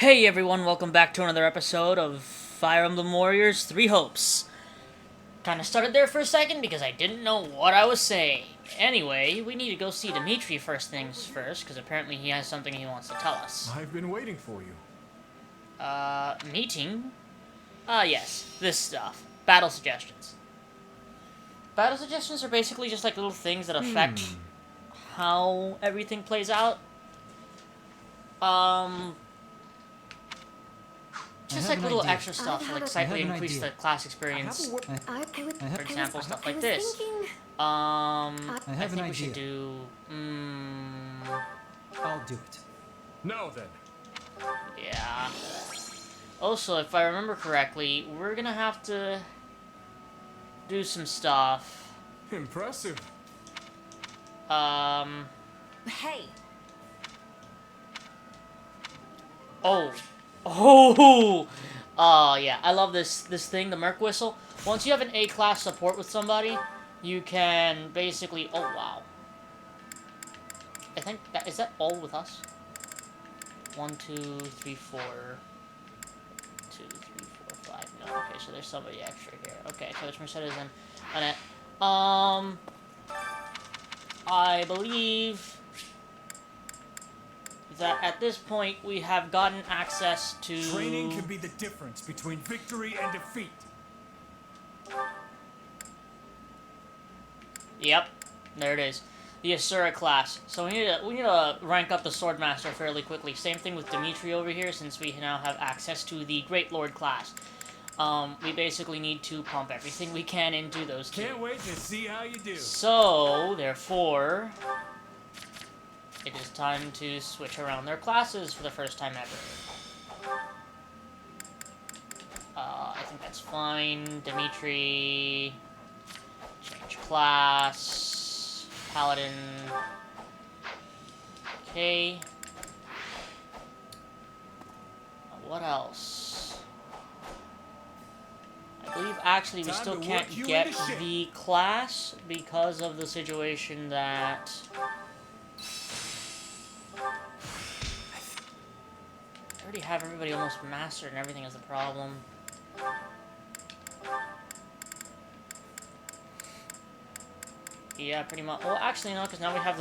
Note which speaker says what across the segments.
Speaker 1: Hey everyone, welcome back to another episode of Fire Emblem Warriors 3 Hopes. Kinda started there for a second because I didn't know what I was saying. Anyway, we need to go see Dimitri first things first, because apparently he has something he wants to tell us.
Speaker 2: I've been waiting for you.
Speaker 1: Meeting? Yes, this stuff. Battle suggestions. Battle suggestions are basically just like little things that affect how everything plays out. Just like little extra stuff, like slightly increase the class experience. For example, stuff like this. I think we should do.
Speaker 3: I'll do it.
Speaker 2: No, then.
Speaker 1: Yeah. Also, if I remember correctly, we're gonna have to do some stuff.
Speaker 2: Impressive.
Speaker 4: Hey.
Speaker 1: Oh. Oh! Yeah, I love this thing, the Merc Whistle. Once you have an A-class support with somebody, you can basically... Oh, wow. I think that... Is that all with us? 1, 2, 3, 4... 2, 3, 4, 5... No, okay, so there's somebody extra here. Okay, so it's Mercedes and Annette. I believe that at this point we have gotten access to...
Speaker 2: Training can be the difference between victory and defeat.
Speaker 1: Yep, there it is. The Asura class. So we need to rank up the Swordmaster fairly quickly. Same thing with Dimitri over here, since we now have access to the Great Lord class. We basically need to pump everything we can into those two.
Speaker 2: Can't wait to see how you do.
Speaker 1: So, therefore, it is time to switch around their classes for the first time ever. I think that's fine. Dimitri, change class, Paladin. Okay. What else? I believe actually we still can't get the class because of the situation that... I already have everybody almost mastered and everything is the problem. Yeah, pretty much. Well, actually, no, because now we have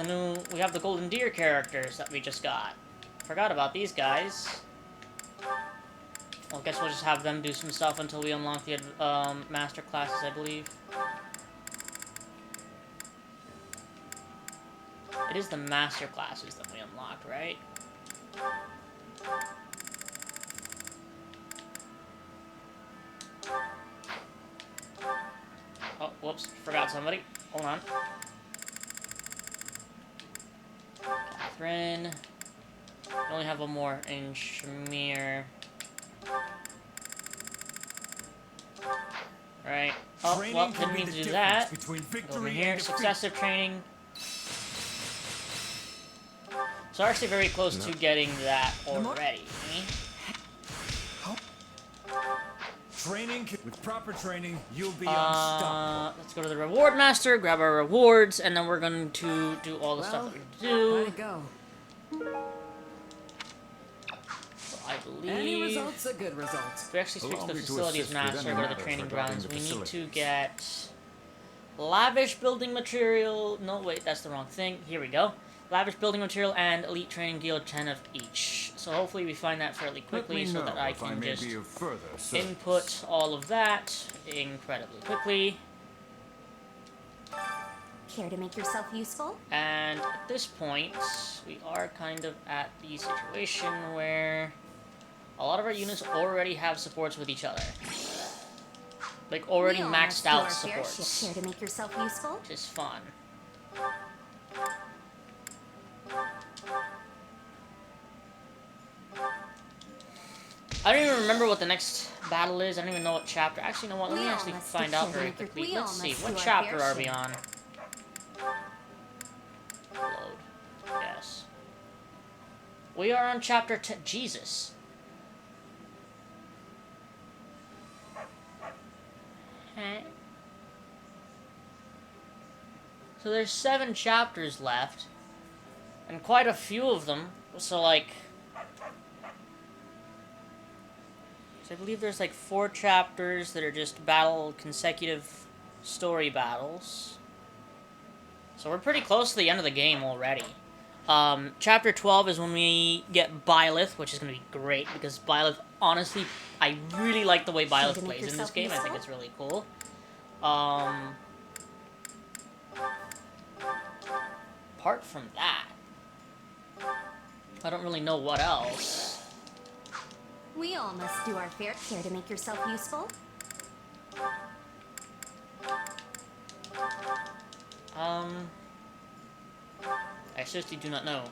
Speaker 1: the Golden Deer characters that we just got. Forgot about these guys. Well, I guess we'll just have them do some stuff until we unlock the master classes, I believe. It is the master classes that we unlocked, right? Oh, whoops, forgot somebody. Hold on. Catherine. We only have one more in Shamir. Right. Oh, well, didn't mean to do that. Go over here, successive training. So we're actually very close to getting that already.
Speaker 2: Training, with proper training, you'll be unstoppable.
Speaker 1: Let's go to the Reward Master, grab our rewards, and then we're going to do all the stuff that we do.
Speaker 4: Let it go.
Speaker 1: So I believe...
Speaker 4: Any result's a good result.
Speaker 1: If we actually switch the Facilities Master, go to the Training Grounds, we need to get... Lavish Building Material... No, wait, that's the wrong thing. Here we go. Lavish Building Material and Elite Training Deal 10 of each. So hopefully we find that fairly quickly so that I can just input all of that incredibly quickly.
Speaker 5: Care to make yourself useful?
Speaker 1: And at this point, we are kind of at the situation where a lot of our units already have supports with each other. Like already maxed out supports.
Speaker 5: Care to make yourself useful?
Speaker 1: Which is fun. I don't even remember what the next battle is. I don't even know what chapter. Actually, you know what? Let me actually find out very quickly. Let's see. What chapter are we on? Load. Yes. We are on chapter 10. Jesus. So there's 7 chapters left. And quite a few of them. So, like... So I believe there's like 4 chapters that are just consecutive story battles. So we're pretty close to the end of the game already. Chapter 12 is when we get Byleth, which is going to be great, because Byleth, honestly, I really like the way Byleth
Speaker 5: to make
Speaker 1: plays in this
Speaker 5: yourself
Speaker 1: game. I think
Speaker 5: useful?
Speaker 1: it's really cool. Apart from that, I don't really know what else.
Speaker 5: We all must do our fair share to make yourself useful.
Speaker 1: I seriously do not know.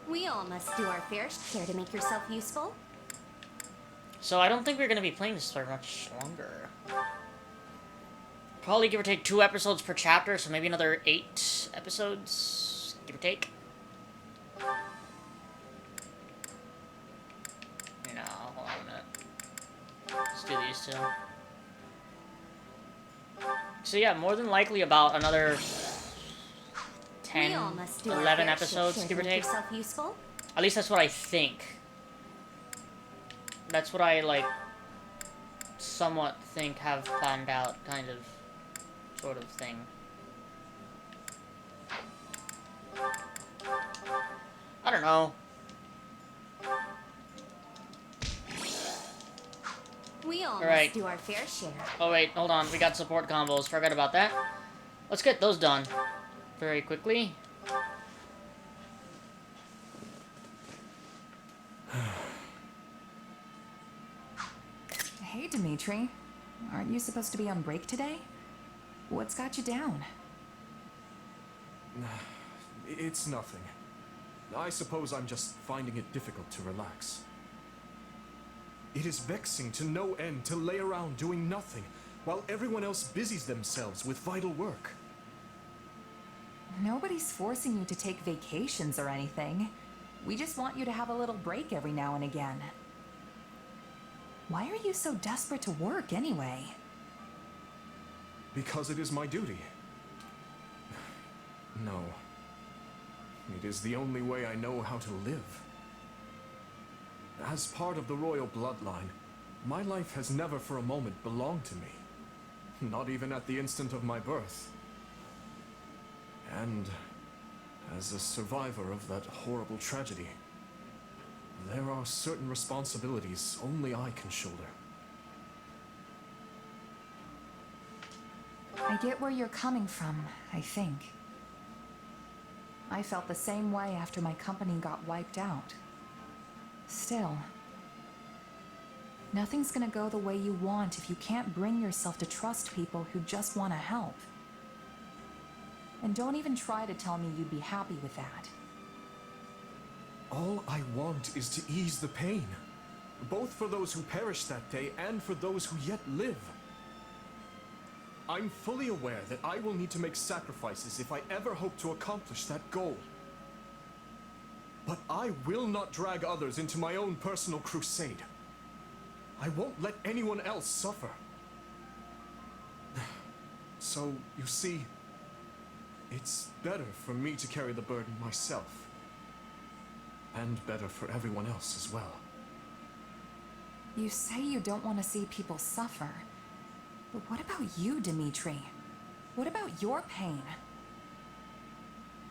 Speaker 5: We all must do our fair share to make yourself useful.
Speaker 1: So I don't think we're going to be playing this for much longer. Probably give or take 2 episodes per chapter, so maybe another 8 episodes, give or take. No, hold on a minute. Let's do these 2. So yeah, more than likely about another 10,
Speaker 5: We all must do our
Speaker 1: 11
Speaker 5: fair
Speaker 1: episodes,
Speaker 5: share
Speaker 1: give
Speaker 5: to
Speaker 1: or
Speaker 5: make
Speaker 1: take.
Speaker 5: yourself useful.
Speaker 1: At least that's what I think. That's what I, like, somewhat think have planned out, kind of, sort of thing. I don't know.
Speaker 5: We all
Speaker 1: Alright.
Speaker 5: must do our fair share.
Speaker 1: Oh wait, hold on. We got support combos. Forgot about that. Let's get those done very quickly.
Speaker 3: Hey, Dimitri. Aren't you supposed to be on break today? What's got you down?
Speaker 6: It's nothing. I suppose I'm just finding it difficult to relax. It is vexing to no end to lay around doing nothing while everyone else busies themselves with vital work.
Speaker 3: Nobody's forcing you to take vacations or anything. We just want you to have a little break every now and again. Why are you so desperate to work anyway?
Speaker 6: Because it is my duty. No. It is the only way I know how to live. As part of the royal bloodline, my life has never for a moment belonged to me. Not even at the instant of my birth. And as a survivor of that horrible tragedy, there are certain responsibilities only I can shoulder.
Speaker 3: I get where you're coming from, I think. I felt the same way after my company got wiped out. Still, nothing's gonna go the way you want if you can't bring yourself to trust people who just want to help. And don't even try to tell me you'd be happy with that.
Speaker 6: All I want is to ease the pain, both for those who perished that day and for those who yet live. I'm fully aware that I will need to make sacrifices if I ever hope to accomplish that goal. But I will not drag others into my own personal crusade. I won't let anyone else suffer. So, you see, it's better for me to carry the burden myself. And better for everyone else as well.
Speaker 3: You say you don't want to see people suffer. But what about you, Dimitri? What about your pain?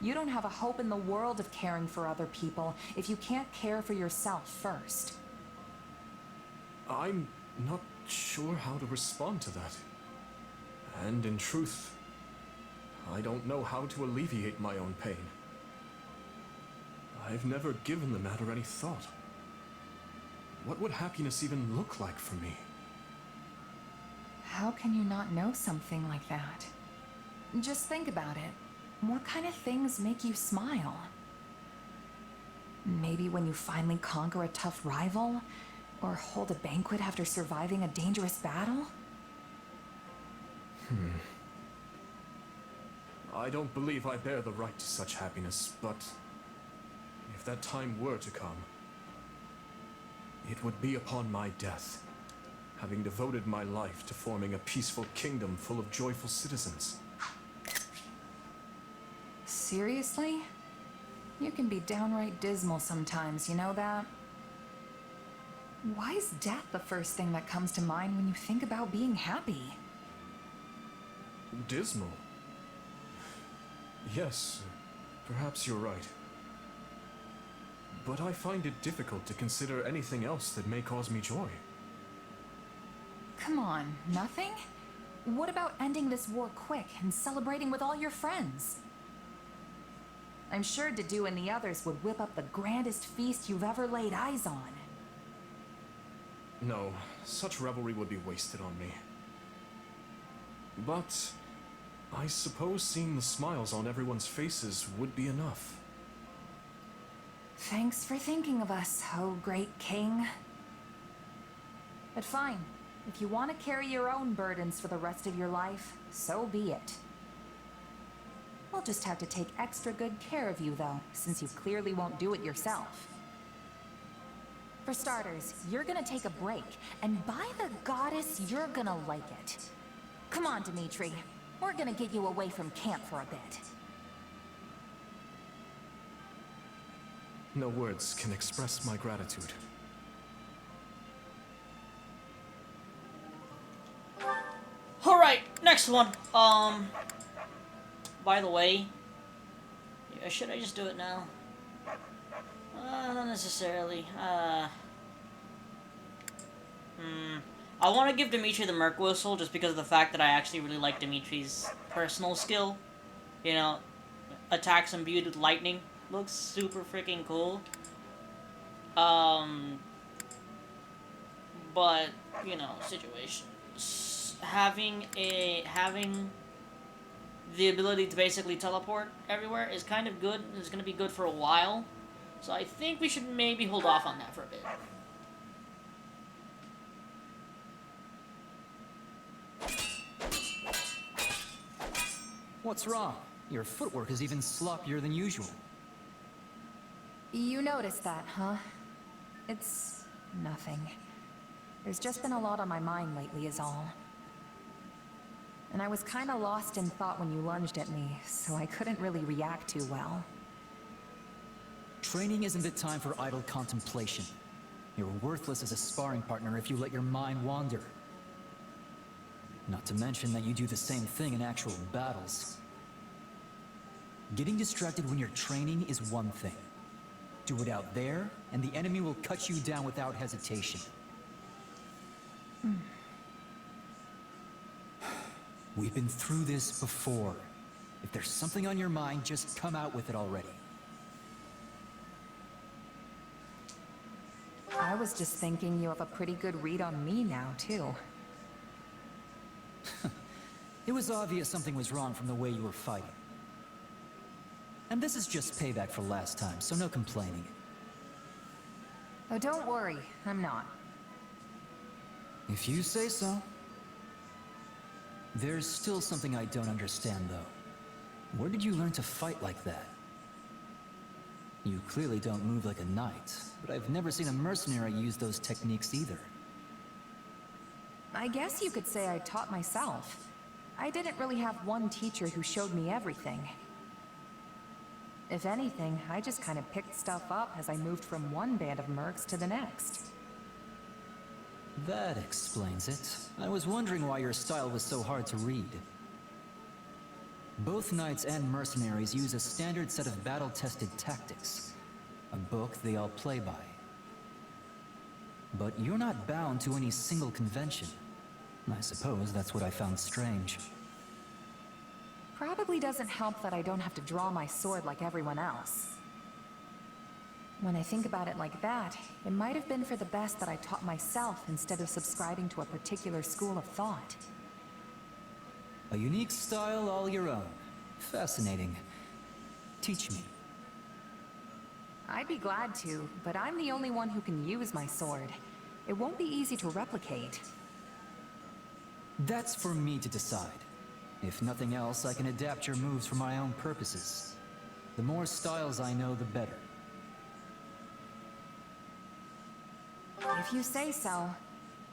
Speaker 3: You don't have a hope in the world of caring for other people if you can't care for yourself first.
Speaker 6: I'm not sure how to respond to that. And in truth, I don't know how to alleviate my own pain. I've never given the matter any thought. What would happiness even look like for me?
Speaker 3: How can you not know something like that? Just think about it. What kind of things make you smile? Maybe when you finally conquer a tough rival? Or hold a banquet after surviving a dangerous battle?
Speaker 6: I don't believe I bear the right to such happiness, but if that time were to come, it would be upon my death, having devoted my life to forming a peaceful kingdom full of joyful citizens.
Speaker 3: Seriously? You can be downright dismal sometimes, you know that? Why is death the first thing that comes to mind when you think about being happy?
Speaker 6: Dismal? Yes, perhaps you're right. But I find it difficult to consider anything else that may cause me joy.
Speaker 3: Come on, nothing? What about ending this war quick and celebrating with all your friends? I'm sure Dedu and the others would whip up the grandest feast you've ever laid eyes on.
Speaker 6: No, such revelry would be wasted on me. But I suppose seeing the smiles on everyone's faces would be enough.
Speaker 3: Thanks for thinking of us, oh great king. But fine, if you want to carry your own burdens for the rest of your life, so be it. We'll just have to take extra good care of you, though, since you clearly won't do it yourself. For starters, you're gonna take a break, and by the goddess, you're gonna like it. Come on, Dimitri. We're gonna get you away from camp for a bit.
Speaker 6: No words can express my gratitude.
Speaker 1: Alright, next one. By the way, yeah, should I just do it now? Not necessarily. I want to give Dimitri the Merc Whistle just because of the fact that I actually really like Dimitri's personal skill. You know, attacks imbued with lightning. Looks super freaking cool. But, you know, situations. Having the ability to basically teleport everywhere is kind of good. It's going to be good for a while. So I think we should maybe hold off on that for a bit.
Speaker 7: What's wrong? Your footwork is even sloppier than usual.
Speaker 3: You noticed that, huh? It's nothing. There's just been a lot on my mind lately is all. And I was kinda lost in thought when you lunged at me, so I couldn't really react too well.
Speaker 7: Training isn't the time for idle contemplation. You're worthless as a sparring partner if you let your mind wander. Not to mention that you do the same thing in actual battles. Getting distracted when you're training is one thing. Do it out there, and the enemy will cut you down without hesitation. We've been through this before. If there's something on your mind, just come out with it already.
Speaker 3: I was just thinking you have a pretty good read on me now, too.
Speaker 7: It was obvious something was wrong from the way you were fighting. And this is just payback for last time, so no complaining.
Speaker 3: Oh, don't worry, I'm not.
Speaker 7: If you say so. There's still something I don't understand, though. Where did you learn to fight like that? You clearly don't move like a knight, but I've never seen a mercenary use those techniques either.
Speaker 3: I guess you could say I taught myself. I didn't really have one teacher who showed me everything. If anything, I just kind of picked stuff up as I moved from one band of mercs to the next.
Speaker 7: That explains it. I was wondering why your style was so hard to read. Both knights and mercenaries use a standard set of battle-tested tactics. A book they all play by. But you're not bound to any single convention. I suppose that's what I found strange.
Speaker 3: Probably doesn't help that I don't have to draw my sword like everyone else. When I think about it like that, it might have been for the best that I taught myself instead of subscribing to a particular school of thought.
Speaker 7: A unique style all your own. Fascinating. Teach me.
Speaker 3: I'd be glad to, but I'm the only one who can use my sword. It won't be easy to replicate.
Speaker 7: That's for me to decide. If nothing else, I can adapt your moves for my own purposes. The more styles I know, the better.
Speaker 3: If you say so.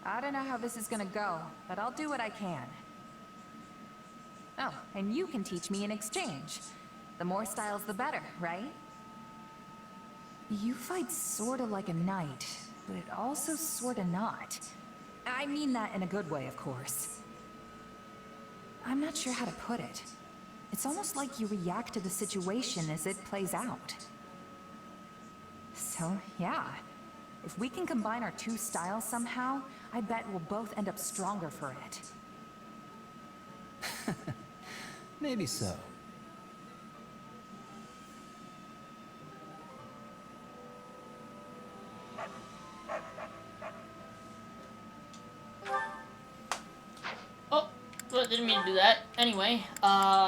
Speaker 3: I don't know how this is gonna go, but I'll do what I can. Oh, and you can teach me in exchange. The more styles, the better, right? You fight sorta like a knight, but also sorta not. I mean that in a good way, of course. I'm not sure how to put it. It's almost like you react to the situation as it plays out. So, yeah. If we can combine our two styles somehow, I bet we'll both end up stronger for it.
Speaker 7: Maybe so.
Speaker 1: Oh, well, didn't mean to do that. Anyway,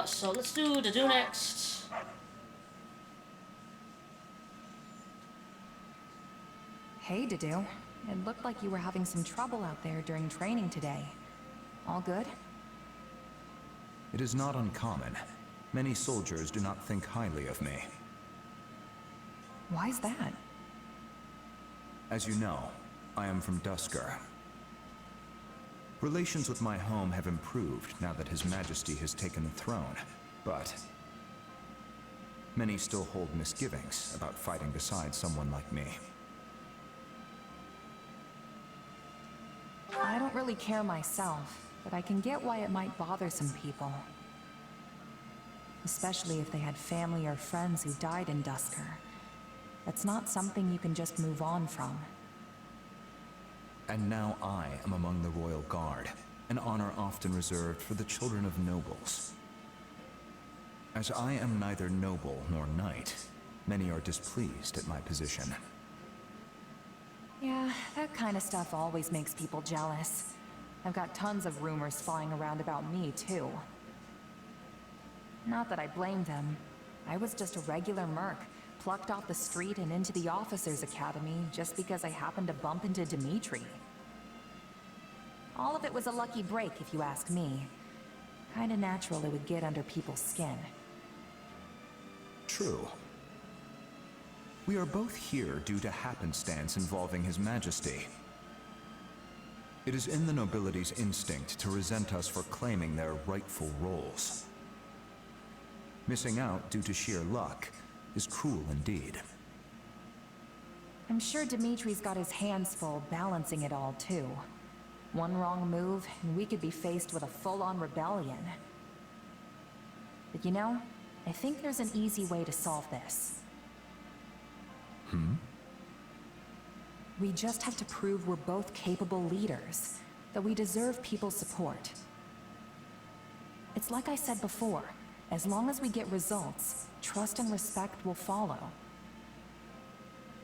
Speaker 1: so let's do the do next.
Speaker 3: Hey, Dedu. It looked like you were having some trouble out there during training today. All good?
Speaker 8: It is not uncommon. Many soldiers do not think highly of me.
Speaker 3: Why's that?
Speaker 8: As you know, I am from Dusker. Relations with my home have improved now that His Majesty has taken the throne, but many still hold misgivings about fighting beside someone like me.
Speaker 3: I don't really care myself, but I can get why it might bother some people. Especially if they had family or friends who died in Dusker. That's not something you can just move on from.
Speaker 8: And now I am among the Royal Guard, an honor often reserved for the children of nobles. As I am neither noble nor knight, many are displeased at my position.
Speaker 3: Yeah, that kind of stuff always makes people jealous. I've got tons of rumors flying around about me, too. Not that I blame them. I was just a regular merc, plucked off the street and into the officers' academy just because I happened to bump into Dimitri. All of it was a lucky break, if you ask me. Kinda natural it would get under people's skin.
Speaker 8: True. We are both here due to happenstance involving His Majesty. It is in the nobility's instinct to resent us for claiming their rightful roles. Missing out due to sheer luck is cruel indeed.
Speaker 3: I'm sure Dimitri's got his hands full balancing it all, too. One wrong move, and we could be faced with a full-on rebellion. But you know, I think there's an easy way to solve this. We just have to prove we're both capable leaders, that we deserve people's support. It's like I said before, as long as we get results, trust and respect will follow.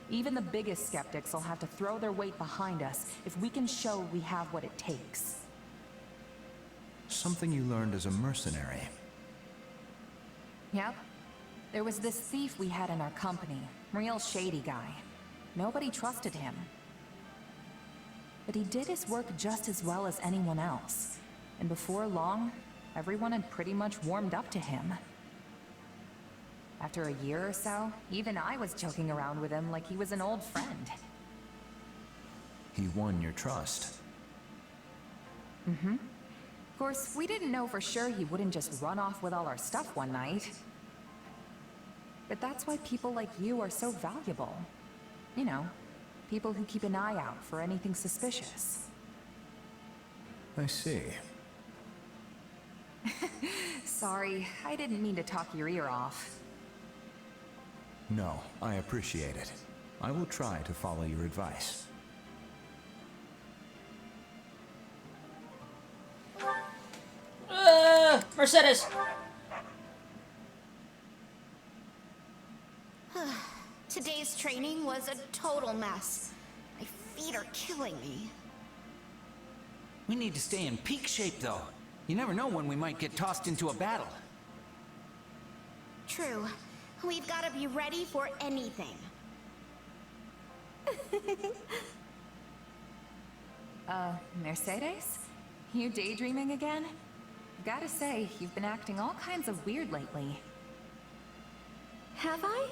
Speaker 3: Even the biggest skeptics will have to throw their weight behind us if we can show we have what it takes.
Speaker 8: Something you learned as a mercenary.
Speaker 3: Yep. There was this thief we had in our company, real shady guy. Nobody trusted him. But he did his work just as well as anyone else. And before long, everyone had pretty much warmed up to him. After a year or so, even I was joking around with him like he was an old friend.
Speaker 8: He won your trust.
Speaker 3: Of course, we didn't know for sure he wouldn't just run off with all our stuff one night. But that's why people like you are so valuable. You know, people who keep an eye out for anything suspicious.
Speaker 8: I see.
Speaker 3: Sorry, I didn't mean to talk your ear off.
Speaker 8: No, I appreciate it. I will try to follow your advice.
Speaker 1: Mercedes!
Speaker 5: Today's training was a total mess. My feet are killing me.
Speaker 9: We need to stay in peak shape, though. You never know when we might get tossed into a battle.
Speaker 5: True. We've got to be ready for anything.
Speaker 3: Mercedes? You daydreaming again? Gotta say, you've been acting all kinds of weird lately.
Speaker 5: Have I?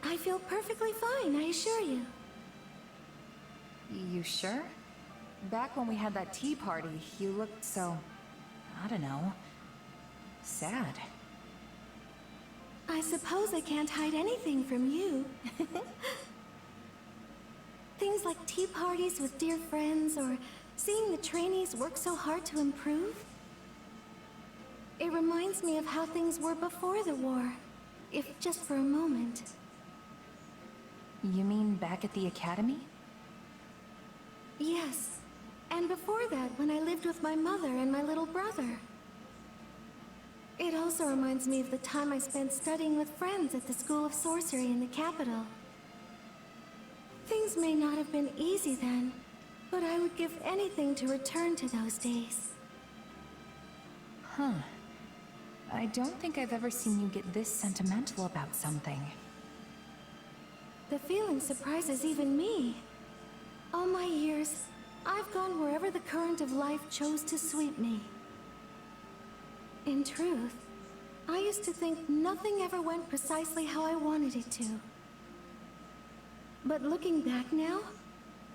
Speaker 5: I feel perfectly fine, I assure you.
Speaker 3: You sure? Back when we had that tea party, you looked so... I don't know... sad.
Speaker 5: I suppose I can't hide anything from you. Things things like tea parties with dear friends or seeing the trainees work so hard to improve. It reminds me of how things were before the war, if just for a moment.
Speaker 3: You mean back at the academy?
Speaker 5: Yes, and before that when I lived with my mother and my little brother. It also reminds me of the time I spent studying with friends at the School of Sorcery in the capital. Things may not have been easy then, but I would give anything to return to those days.
Speaker 3: Huh. I don't think I've ever seen you get this sentimental about something.
Speaker 5: The feeling surprises even me. All my years, I've gone wherever the current of life chose to sweep me. In truth, I used to think nothing ever went precisely how I wanted it to. But looking back now,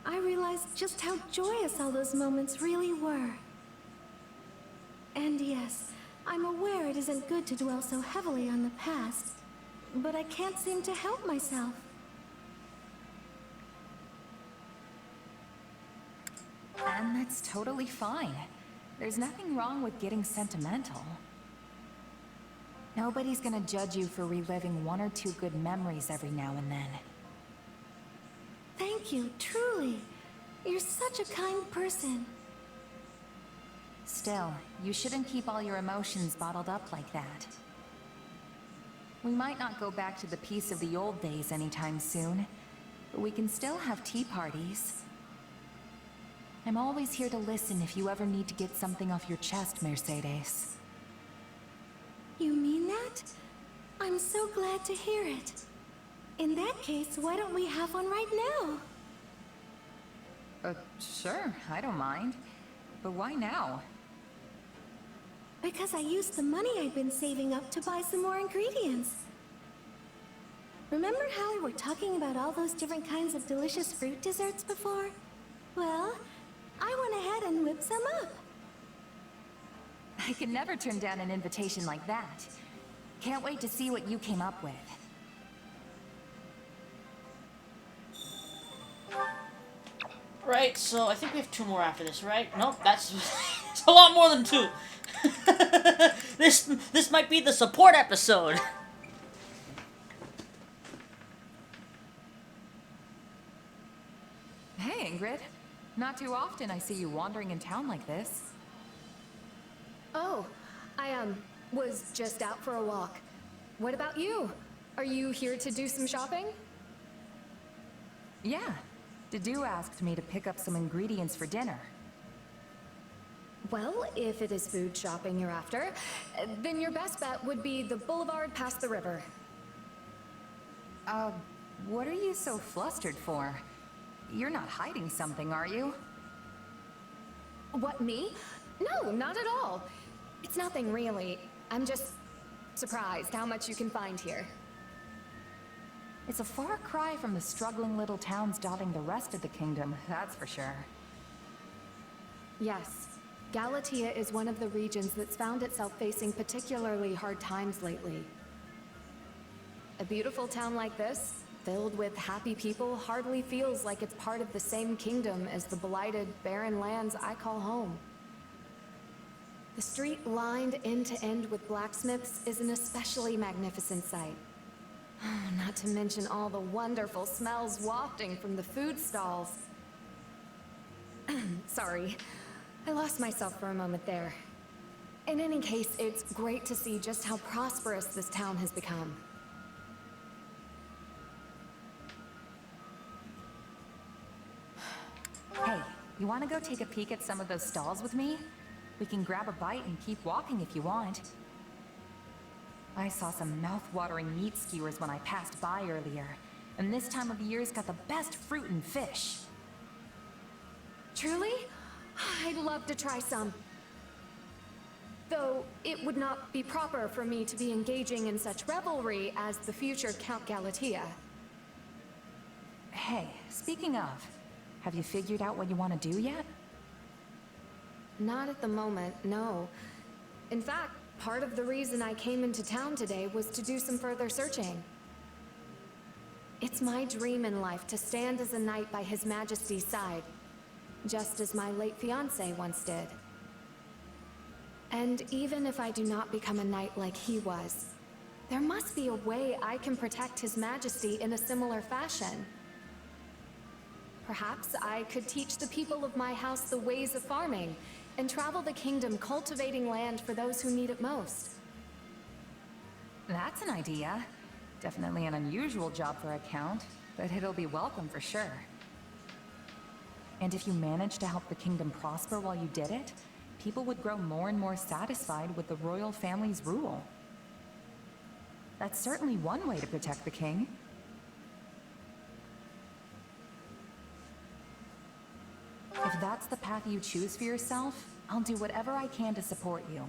Speaker 5: I realize just how joyous all those moments really were. And yes, I'm aware it isn't good to dwell so heavily on the past, but I can't seem to help myself.
Speaker 3: And that's totally fine. There's nothing wrong with getting sentimental. Nobody's gonna judge you for reliving one or two good memories every now and then.
Speaker 5: Thank you, truly. You're such a kind person.
Speaker 3: Still, you shouldn't keep all your emotions bottled up like that. We might not go back to the peace of the old days anytime soon, but we can still have tea parties. I'm always here to listen if you ever need to get something off your chest, Mercedes.
Speaker 5: You mean that? I'm so glad to hear it. In that case, why don't we have one right now?
Speaker 3: Sure, I don't mind. But why now?
Speaker 5: Because I used the money I'd been saving up to buy some more ingredients. Remember how we were talking about all those different kinds of delicious fruit desserts before? Well, I went ahead and whipped some up.
Speaker 3: I can never turn down an invitation like that. Can't wait to see what you came up with.
Speaker 1: Right, so I think we have 2 more after this, right? Nope, that's it's a lot more than 2. This might be the support episode.
Speaker 3: Hey, Ingrid. Not too often I see you wandering in town like this.
Speaker 4: Oh, I was just out for a walk. What about you? Are you here to do some shopping?
Speaker 3: Yeah. Dedu asked me to pick up some ingredients for dinner.
Speaker 4: Well, if it is food shopping you're after, then your best bet would be the boulevard past the river.
Speaker 3: What are you so flustered for? You're not hiding something, are you?
Speaker 4: What, me? No, not at all. It's nothing really. I'm just surprised how much you can find here.
Speaker 3: It's a far cry from the struggling little towns dotting the rest of the kingdom, that's for sure.
Speaker 4: Yes. Galatea is one of the regions that's found itself facing particularly hard times lately. A beautiful town like this, filled with happy people, hardly feels like it's part of the same kingdom as the blighted, barren lands I call home. The street lined end to end with blacksmiths is an especially magnificent sight. Not to mention all the wonderful smells wafting from the food stalls. Sorry, I lost myself for a moment there. In any case, it's great to see just how prosperous this town has become.
Speaker 3: Hey, you want to go take a peek at some of those stalls with me? We can grab a bite and keep walking if you want. I saw some mouth-watering meat skewers when I passed by earlier, and this time of year's got the best fruit and fish.
Speaker 4: Truly? I'd love to try some. Though it would not be proper for me to be engaging in such revelry as the future Count Galatea.
Speaker 3: Hey, speaking of, have you figured out what you want to do yet?
Speaker 4: Not at the moment, no. In fact, part of the reason I came into town today was to do some further searching. It's my dream in life to stand as a knight by His Majesty's side, just as my late fiancé once did. And even if I do not become a knight like he was, there must be a way I can protect His Majesty in a similar fashion. Perhaps I could teach the people of my house the ways of farming, and travel the kingdom cultivating land for those who need it most.
Speaker 3: That's an idea. Definitely an unusual job for a count, but it'll be welcome for sure. And if you managed to help the kingdom prosper while you did it, people would grow more and more satisfied with the royal family's rule. That's certainly one way to protect the king. If that's the path you choose for yourself, I'll do whatever I can to support you.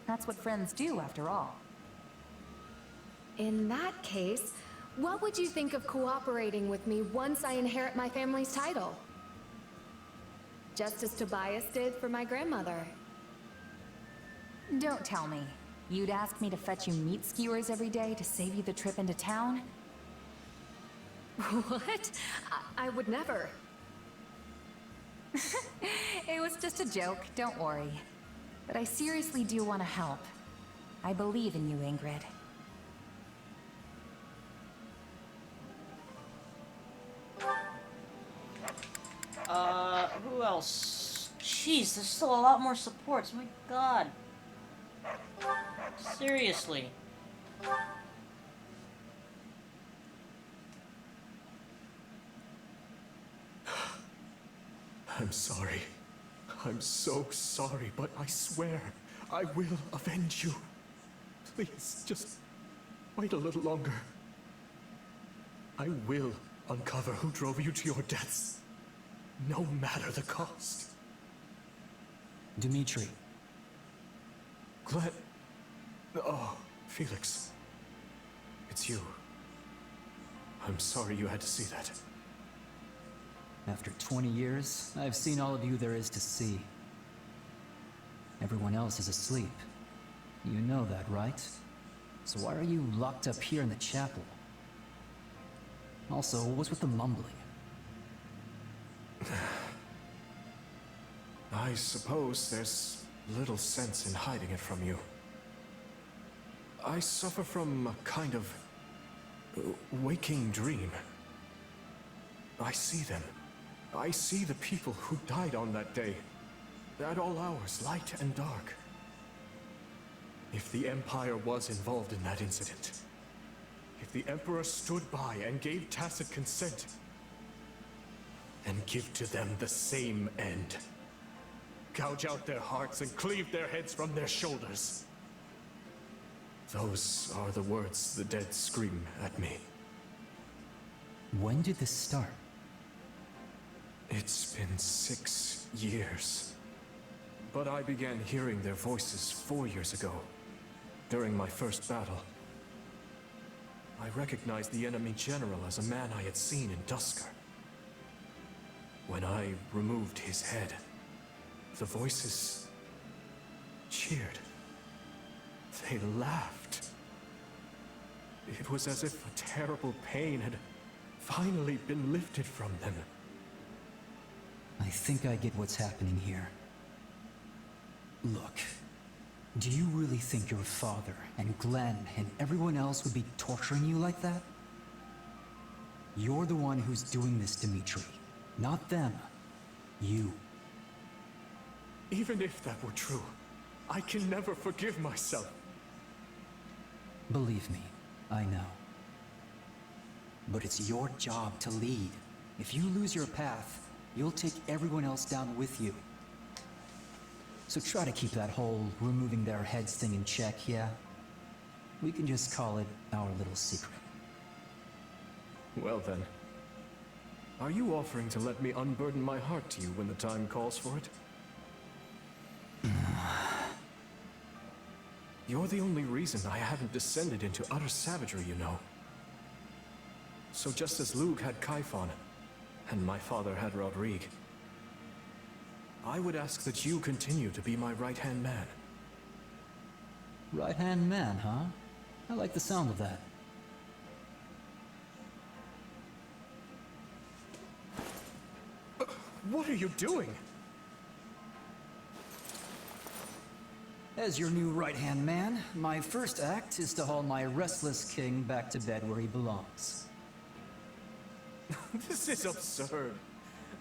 Speaker 3: That's what friends do, after all.
Speaker 4: In that case, what would you think of cooperating with me once I inherit my family's title? Just as Tobias did for my grandmother.
Speaker 3: Don't tell me. You'd ask me to fetch you meat skewers every day to save you the trip into town?
Speaker 4: What? I would never.
Speaker 3: It was just a joke, don't worry. But I seriously do want to help. I believe in you, Ingrid.
Speaker 1: Who else? Jeez, there's still a lot more supports. My God. Seriously.
Speaker 6: I'm sorry. I'm so sorry, but I swear I will avenge you. Please, just wait a little longer. I will uncover who drove you to your deaths, no matter the cost.
Speaker 7: Dimitri.
Speaker 6: Glenn. Oh, Felix. It's you. I'm sorry you had to see that.
Speaker 7: After 20 years, I've seen all of you there is to see. Everyone else is asleep. You know that, right? So why are you locked up here in the chapel? Also, what's with the mumbling?
Speaker 6: I suppose there's little sense in hiding it from you. I suffer from a kind of waking dream. I see them. I see the people who died on that day, at all hours, light and dark. If the Empire was involved in that incident, if the Emperor stood by and gave tacit consent, and give to them the same end. Gouge out their hearts and cleave their heads from their shoulders. Those are the words the dead scream at me.
Speaker 7: When did this start?
Speaker 6: It's been 6 years. But I began hearing their voices 4 years ago, during my first battle. I recognized the enemy general as a man I had seen in Dusker. When I removed his head, the voices cheered. They laughed. It was as if a terrible pain had finally been lifted from them.
Speaker 7: I think I get what's happening here. Look, do you really think your father and Glenn and everyone else would be torturing you like that? You're the one who's doing this, Dimitri. Not them. You.
Speaker 6: Even if that were true, I can never forgive myself.
Speaker 7: Believe me, I know. But it's your job to lead. If you lose your path, you'll take everyone else down with you. So try to keep that whole removing their heads thing in check, yeah? We can just call it our little secret.
Speaker 6: Well then, are you offering to let me unburden my heart to you when the time calls for it? You're the only reason I haven't descended into utter savagery, you know. So just as Luke had Kaifon, and my father had Rodrigue, I would ask that you continue to be my right-hand man.
Speaker 7: Right-hand man, huh? I like the sound of that.
Speaker 6: What are you doing?
Speaker 7: As your new right-hand man, my first act is to haul my restless king back to bed where he belongs.
Speaker 6: This is absurd.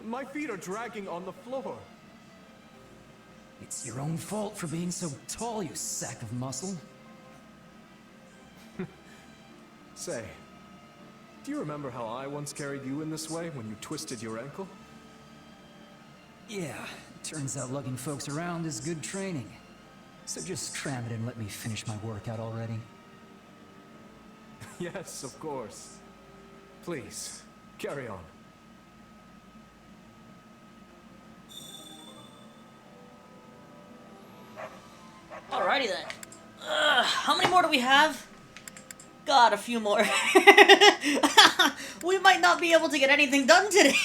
Speaker 6: My feet are dragging on the floor.
Speaker 7: It's your own fault for being so tall, you sack of muscle.
Speaker 6: Say, do you remember how I once carried you in this way when you twisted your ankle?
Speaker 7: Yeah, turns out lugging folks around is good training. So just cram it and let me finish my workout already.
Speaker 6: Yes, of course. Please, carry on.
Speaker 1: Alrighty then. How many more do we have? God, a few more. We might not be able to get anything done today.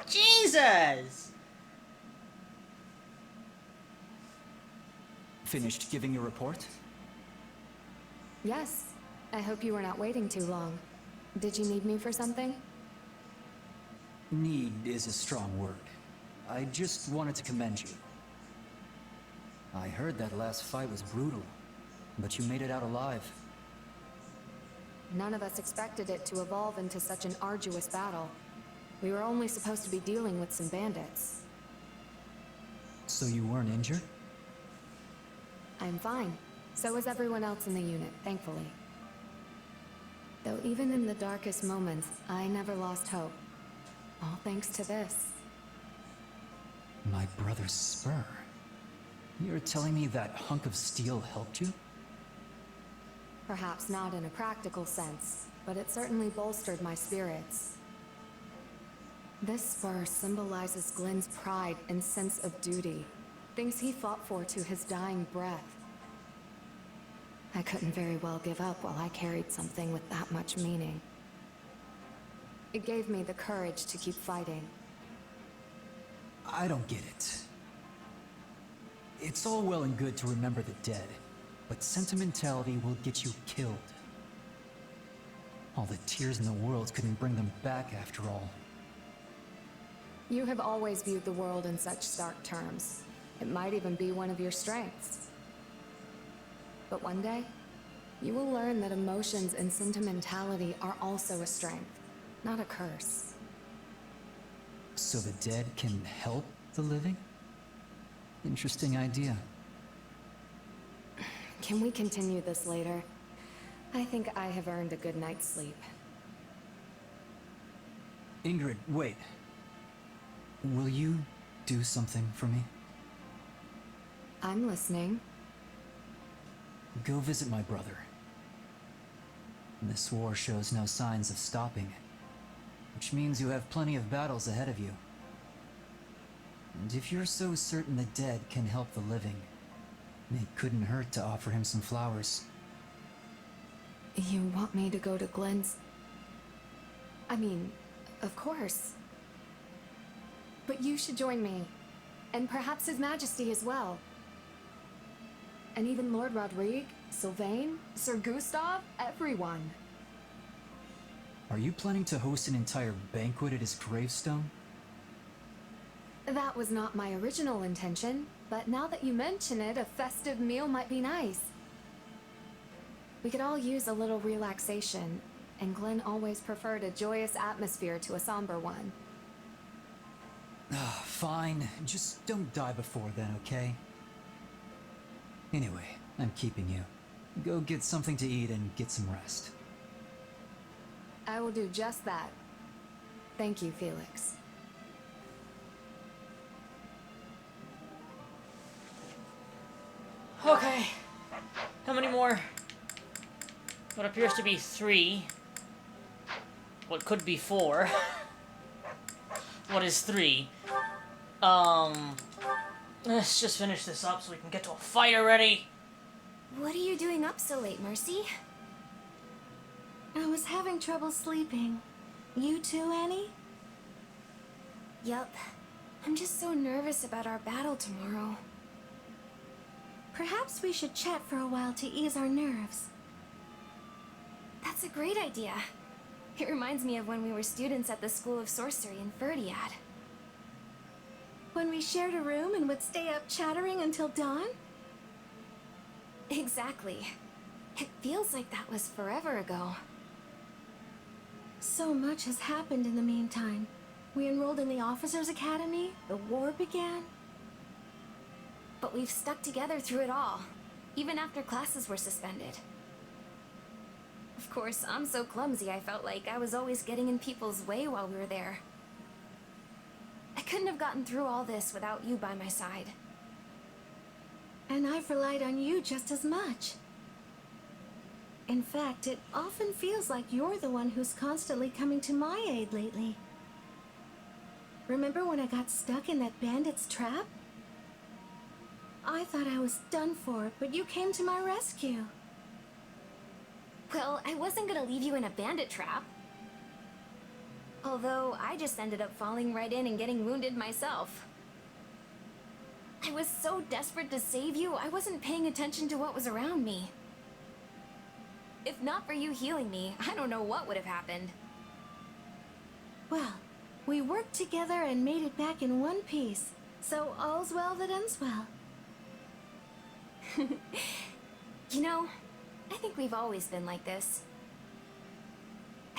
Speaker 1: Jesus!
Speaker 7: Finished giving your report?
Speaker 4: Yes. I hope you were not waiting too long. Did you need me for something?
Speaker 7: Need is a strong word. I just wanted to commend you. I heard that last fight was brutal, but you made it out alive.
Speaker 4: None of us expected it to evolve into such an arduous battle. We were only supposed to be dealing with some bandits.
Speaker 7: So you weren't injured?
Speaker 4: I'm fine. So is everyone else in the unit, thankfully. Though even in the darkest moments, I never lost hope. All thanks to this.
Speaker 7: My brother's spur. You're telling me that hunk of steel helped you?
Speaker 4: Perhaps not in a practical sense, but it certainly bolstered my spirits. This spur symbolizes Glenn's pride and sense of duty, things he fought for to his dying breath. I couldn't very well give up while I carried something with that much meaning. It gave me the courage to keep fighting.
Speaker 7: I don't get it. It's all well and good to remember the dead, but sentimentality will get you killed. All the tears in the world couldn't bring them back after all.
Speaker 4: You have always viewed the world in such stark terms. It might even be one of your strengths. But one day, you will learn that emotions and sentimentality are also a strength, not a curse.
Speaker 7: So the dead can help the living? Interesting idea.
Speaker 4: Can we continue this later? I think I have earned a good night's sleep.
Speaker 7: Ingrid, wait. Will you do something for me?
Speaker 4: I'm listening.
Speaker 7: Go visit my brother. This war shows no signs of stopping, which means you have plenty of battles ahead of you. And if you're so certain the dead can help the living, it couldn't hurt to offer him some flowers.
Speaker 4: You want me to go to Glenn's? I mean, of course. But you should join me. And perhaps His Majesty as well. And even Lord Rodrigue, Sylvain, Sir Gustav, everyone.
Speaker 7: Are you planning to host an entire banquet at his gravestone?
Speaker 4: That was not my original intention, but now that you mention it, a festive meal might be nice. We could all use a little relaxation, and Glenn always preferred a joyous atmosphere to a somber one.
Speaker 7: Fine, just don't die before then, okay? Anyway, I'm keeping you. Go get something to eat and get some rest.
Speaker 4: I will do just that. Thank you, Felix.
Speaker 1: Okay. How many more? What appears to be 3. What could be 4. What is 3? Let's just finish this up so we can get to a fight already.
Speaker 5: What are you doing up so late, Mercy? I was having trouble sleeping. You too, Annie? Yup. I'm just so nervous about our battle tomorrow. Perhaps we should chat for a while to ease our nerves. That's a great idea. It reminds me of when we were students at the School of Sorcery in Verdiad. When we shared a room and would stay up chattering until dawn?
Speaker 4: Exactly. It feels like that was forever ago.
Speaker 5: So much has happened in the meantime. We enrolled in the Officers' Academy, the war began.
Speaker 4: But we've stuck together through it all, even after classes were suspended. Of course, I'm so clumsy I felt like I was always getting in people's way while we were there. I couldn't have gotten through all this without you by my side.
Speaker 5: And I've relied on you just as much. In fact, it often feels like you're the one who's constantly coming to my aid lately. Remember when I got stuck in that bandit's trap? I thought I was done for, but you came to my rescue.
Speaker 4: Well, I wasn't gonna leave you in a bandit trap. Although, I just ended up falling right in and getting wounded myself. I was so desperate to save you, I wasn't paying attention to what was around me. If not for you healing me, I don't know what would have happened.
Speaker 5: Well, we worked together and made it back in one piece, so all's well that ends well.
Speaker 4: You know, I think we've always been like this.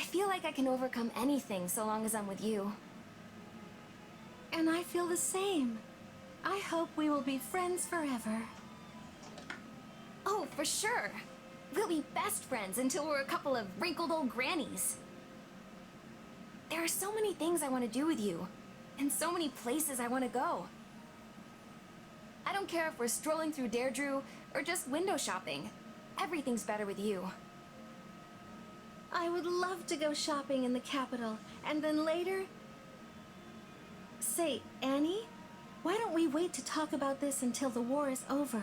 Speaker 4: I feel like I can overcome anything so long as I'm with you.
Speaker 5: And I feel the same. I hope we will be friends forever.
Speaker 4: Oh, for sure. We'll be best friends until we're a couple of wrinkled old grannies. There are so many things I want to do with you, and so many places I want to go. I don't care if we're strolling through Deirdre or just window shopping. Everything's better with you.
Speaker 5: I would love to go shopping in the capital, and then later... Say, Annie, why don't we wait to talk about this until the war is over?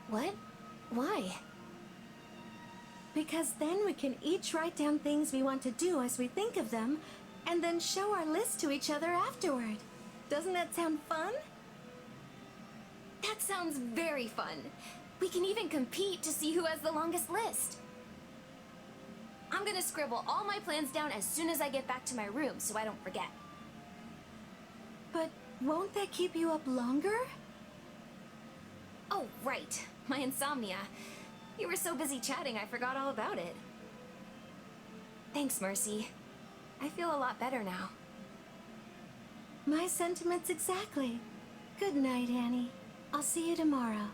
Speaker 4: What? Why?
Speaker 5: Because then we can each write down things we want to do as we think of them, and then show our list to each other afterward. Doesn't that sound fun?
Speaker 4: That sounds very fun. We can even compete to see who has the longest list. I'm gonna scribble all my plans down as soon as I get back to my room so I don't forget.
Speaker 5: But won't that keep you up longer?
Speaker 4: Oh, right. My insomnia. You were so busy chatting, I forgot all about it. Thanks, Mercy. I feel a lot better now.
Speaker 5: My sentiments exactly. Good night, Annie. I'll see you tomorrow.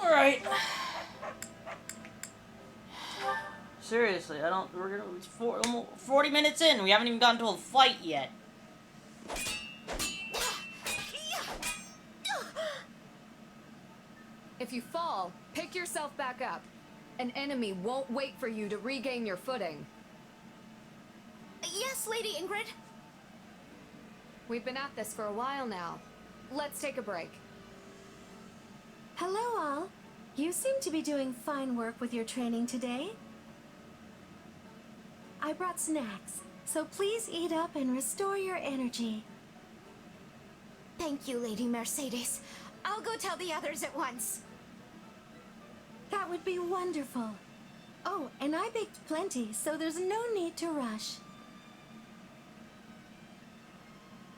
Speaker 1: All right. Seriously, I don't. It's 40 minutes in. We haven't even gotten to a fight yet.
Speaker 3: If you fall, pick yourself back up. An enemy won't wait for you to regain your footing.
Speaker 4: Yes, Lady Ingrid.
Speaker 3: We've been at this for a while now. Let's take a break.
Speaker 5: Hello, all. You seem to be doing fine work with your training today. I brought snacks, so please eat up and restore your energy.
Speaker 4: Thank you, Lady Mercedes. I'll go tell the others at once.
Speaker 5: That would be wonderful. Oh, and I baked plenty, so there's no need to rush.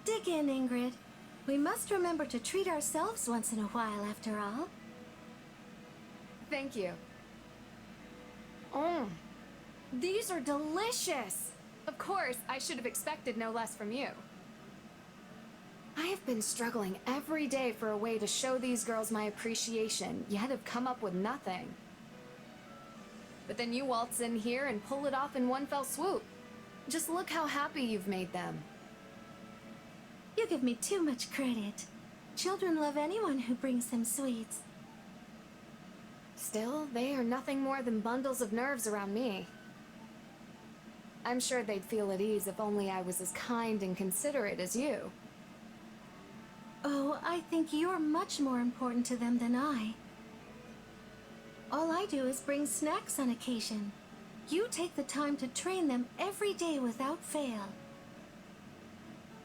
Speaker 5: Dig in, Ingrid. We must remember to treat ourselves once in a while, after all.
Speaker 3: Thank you.
Speaker 4: These are delicious.
Speaker 3: Of course, I should have expected no less from you.
Speaker 4: I have been struggling every day for a way to show these girls my appreciation, yet have come up with nothing.
Speaker 3: But then you waltz in here and pull it off in one fell swoop. Just look how happy you've made them.
Speaker 5: You give me too much credit. Children love anyone who brings them sweets.
Speaker 4: Still, they are nothing more than bundles of nerves around me. I'm sure they'd feel at ease if only I was as kind and considerate as you.
Speaker 5: Oh, I think you're much more important to them than I. All I do is bring snacks on occasion. You take the time to train them every day without fail.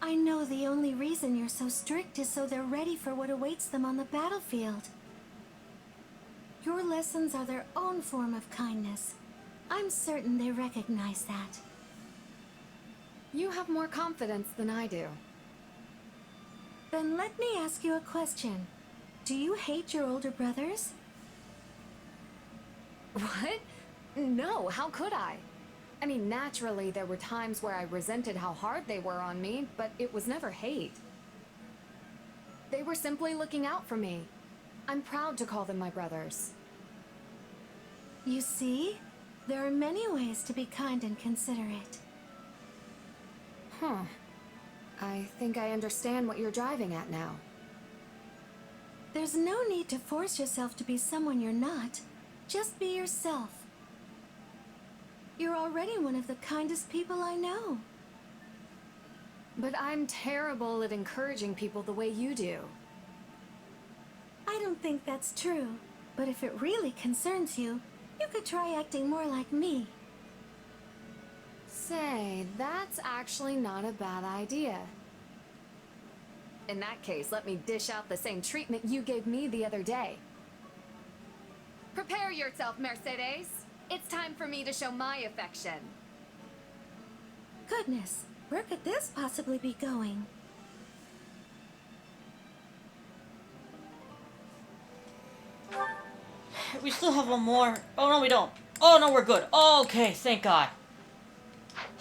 Speaker 5: I know the only reason you're so strict is so they're ready for what awaits them on the battlefield. Your lessons are their own form of kindness, I'm certain they recognize that.
Speaker 4: You have more confidence than I do.
Speaker 5: Then let me ask you a question. Do you hate your older brothers?
Speaker 4: What? No, how could I? I mean, naturally, there were times where I resented how hard they were on me, but it was never hate. They were simply looking out for me. I'm proud to call them my brothers.
Speaker 5: You see? There are many ways to be kind and considerate.
Speaker 4: Huh. I think I understand what you're driving at now.
Speaker 5: There's no need to force yourself to be someone you're not. Just be yourself. You're already one of the kindest people I know.
Speaker 4: But I'm terrible at encouraging people the way you do.
Speaker 5: I don't think that's true, but if it really concerns you, you could try acting more like me.
Speaker 4: Say, that's actually not a bad idea. In that case, let me dish out the same treatment you gave me the other day. Prepare yourself, Mercedes. It's time for me to show my affection.
Speaker 5: Goodness, where could this possibly be going?
Speaker 1: We still have one more. Oh, no, we don't. Oh, no, we're good. Okay, thank God.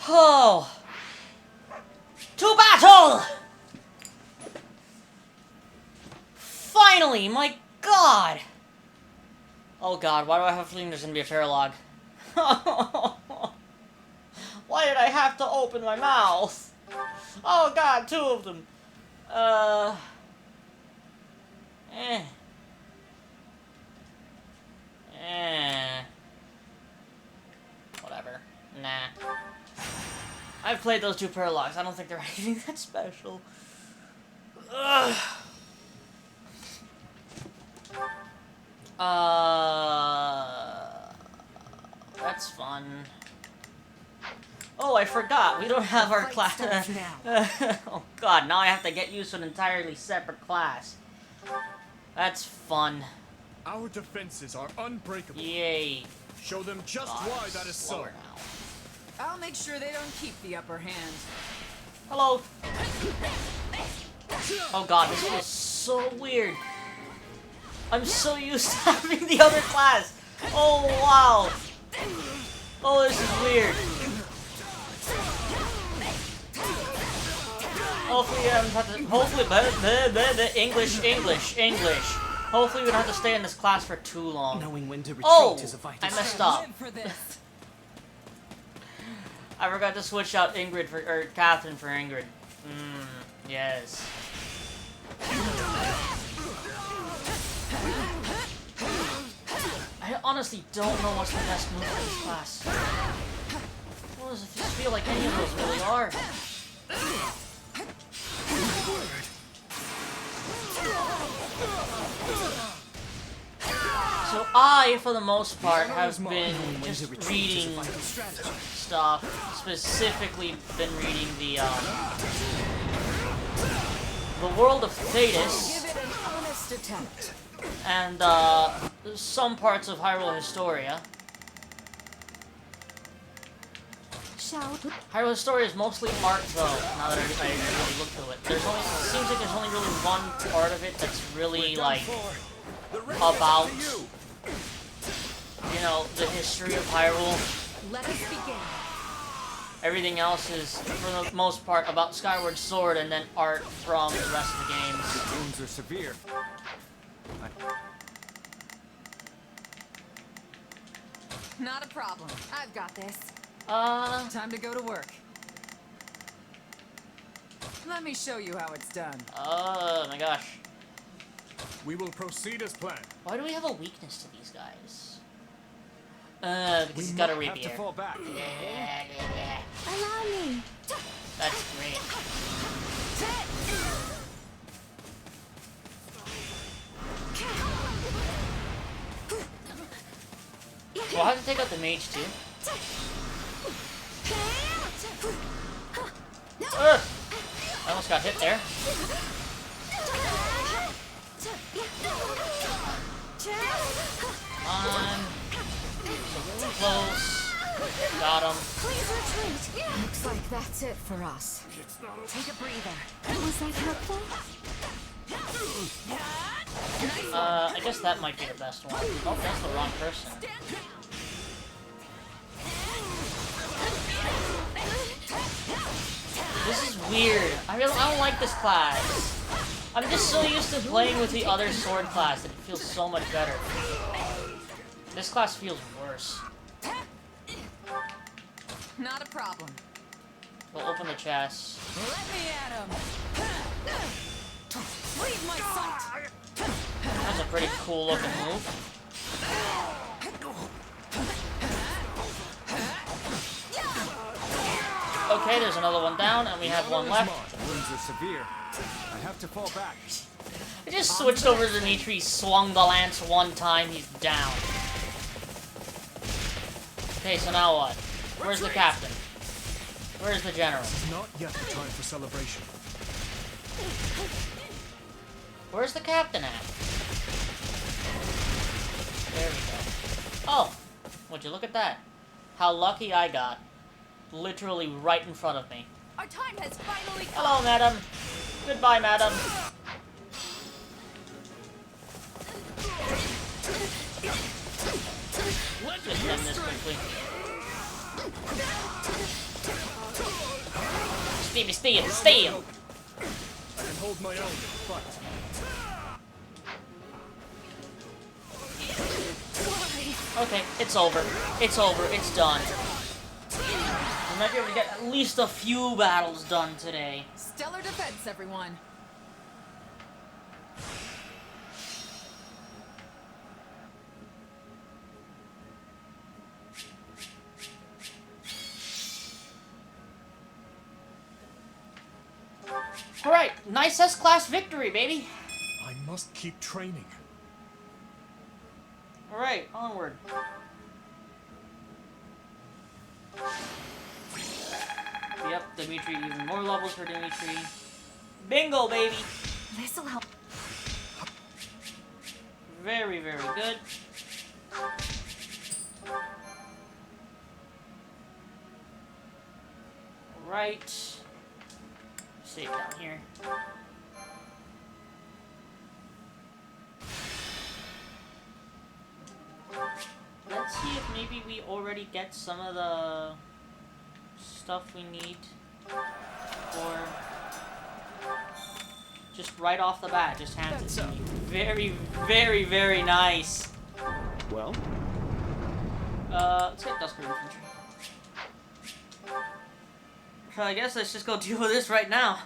Speaker 1: Oh. To battle! Finally, my God. Oh, God, why do I have a feeling there's gonna be a Faralog? Why did I have to open my mouth? Oh, God, 2 of them. Whatever. Nah. I've played those 2 Paralogs. I don't think they're anything that special. Ugh. That's fun. Oh, I forgot. We don't have our class. Oh God, now I have to get used to an entirely separate class. That's fun.
Speaker 6: Our defenses are unbreakable.
Speaker 1: Yay.
Speaker 6: Show them just
Speaker 1: God,
Speaker 6: why that is so.
Speaker 1: slower now.
Speaker 10: I'll make sure they don't keep the upper hand.
Speaker 1: Hello. Oh God, this feels so weird. I'm so used to having the other class. Oh wow. Oh, this is weird. Hopefully, English. Hopefully, we don't have to stay in this class for too long.
Speaker 7: Knowing when to retreat
Speaker 1: Oh,
Speaker 7: is a vital
Speaker 1: I messed
Speaker 7: skill.
Speaker 1: up.
Speaker 10: Live for this.
Speaker 1: I forgot to switch out Ingrid for Catherine for Ingrid. Yes. I honestly don't know what's the best move for this class. What does it feel like any of those really are? So I, for the most part, have been just reading stuff. Specifically, been reading the World of Thetis.
Speaker 10: Give it an honest attempt.
Speaker 1: And some parts of Hyrule Historia.
Speaker 5: Shout.
Speaker 1: Hyrule Historia is mostly art, though. Now that I really look to it, it seems like there's only really one part of it that's really like about, you know, the history of Hyrule.
Speaker 10: Let us begin.
Speaker 1: Everything else is, for the most part, about Skyward Sword and then art from the rest of the games.
Speaker 6: Wounds are severe.
Speaker 10: Not a problem. I've got this. Time to go to work. Let me show you how it's done.
Speaker 1: Oh my gosh.
Speaker 6: We will proceed as planned.
Speaker 1: Why do we have a weakness to these guys? Because he's got a
Speaker 6: have to
Speaker 1: rapier.
Speaker 6: fall back.
Speaker 1: Yeah.
Speaker 5: Allow me.
Speaker 1: That's great. We'll have to take out the mage too. Ugh. I almost got hit there. On. So really close. Got him.
Speaker 5: Please retreat.
Speaker 4: Looks like that's it for us.
Speaker 10: Take a breather.
Speaker 5: Was that helpful?
Speaker 1: I guess that might be the best one. Oh, that's the wrong person. This is weird. I don't like this class. I'm just so used to playing with the other sword class that it feels so much better. This class feels worse.
Speaker 10: Not a problem.
Speaker 1: We'll open the chest.
Speaker 10: Let me at him. Leave my sight.
Speaker 1: That's a pretty cool looking move. Okay, there's another one down, and we have one left.
Speaker 2: Wounds are severe. I have to fall back.
Speaker 1: I just switched over to Dimitri, swung the lance one time, he's down. Okay, so now what? Where's the captain? Where's the general?
Speaker 6: Not yet the time for celebration.
Speaker 1: Where's the captain at? There we go. Oh! Would you look at that? How lucky I got. Literally right in front of me.
Speaker 10: Our time has finally come.
Speaker 1: Hello, madam. Goodbye, madam. Just end this quickly. Stay him!
Speaker 6: I can hold my own, but
Speaker 1: Okay, it's over. It's over. It's done. We might be able to get at least a few battles done today.
Speaker 10: Stellar defense, everyone.
Speaker 1: Alright, nice S-Class victory, baby!
Speaker 6: I must keep training.
Speaker 1: Alright, onward. Yep, Dimitri, even more levels for Dimitri. Bingo, baby!
Speaker 3: This'll help.
Speaker 1: Very, very good. Right. Save down here. Let's see if maybe we already get some of the stuff we need for just right off the bat. Just hands it to me. Very, very, very nice.
Speaker 6: Well?
Speaker 1: Let's get Dusker Infantry. So I guess let's just go deal with this right now.